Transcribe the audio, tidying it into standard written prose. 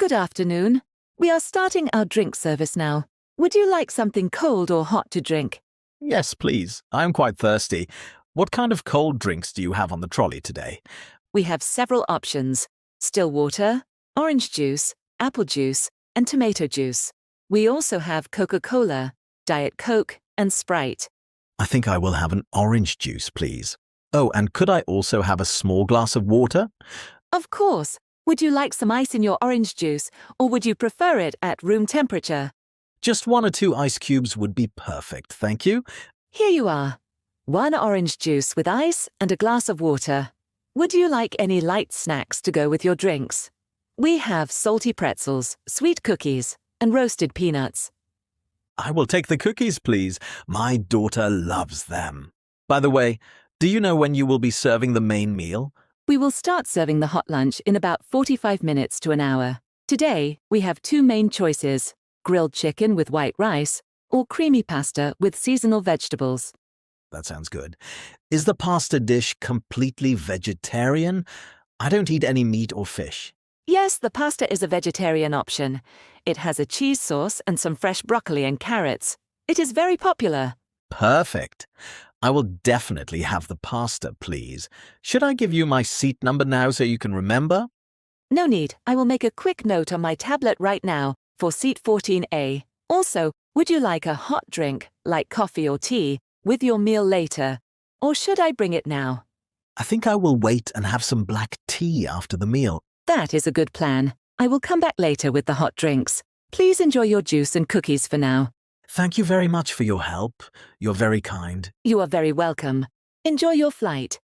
Good afternoon. We are starting our drink service now. Would you like something cold or hot to drink? Yes, please. I'm quite thirsty. What kind of cold drinks do you have on the trolley today? We have several options: still water, orange juice, apple juice, and tomato juice. We also have Coca-Cola, Diet Coke, and Sprite. I think I will have an orange juice, please. Oh, and could I also have a small glass of water? Of course. Would you like some ice in your orange juice, or would you prefer it at room temperature? Just 1 or 2 ice cubes would be perfect, thank you. Here you are. 1 orange juice with ice and a glass of water. Would you like any light snacks to go with your drinks? We have salty pretzels, sweet cookies, and roasted peanuts. I will take the cookies, please. My daughter loves them. By the way, do you know when you will be serving the main meal? We will start serving the hot lunch in about 45 minutes to an hour. Today, we have 2 main choices: grilled chicken with white rice or creamy pasta with seasonal vegetables. That sounds good. Is the pasta dish completely vegetarian? I don't eat any meat or fish. Yes, the pasta is a vegetarian option. It has a cheese sauce and some fresh broccoli and carrots. It is very popular. Perfect. I will definitely have the pasta, please. Should I give you my seat number now so you can remember? No need. I will make a quick note on my tablet right now for seat 14A. Also, would you like a hot drink, like coffee or tea, with your meal later? Or should I bring it now? I think I will wait and have some black tea after the meal. That is a good plan. I will come back later with the hot drinks. Please enjoy your juice and cookies for now. Thank you very much for your help. You're very kind. You are very welcome. Enjoy your flight.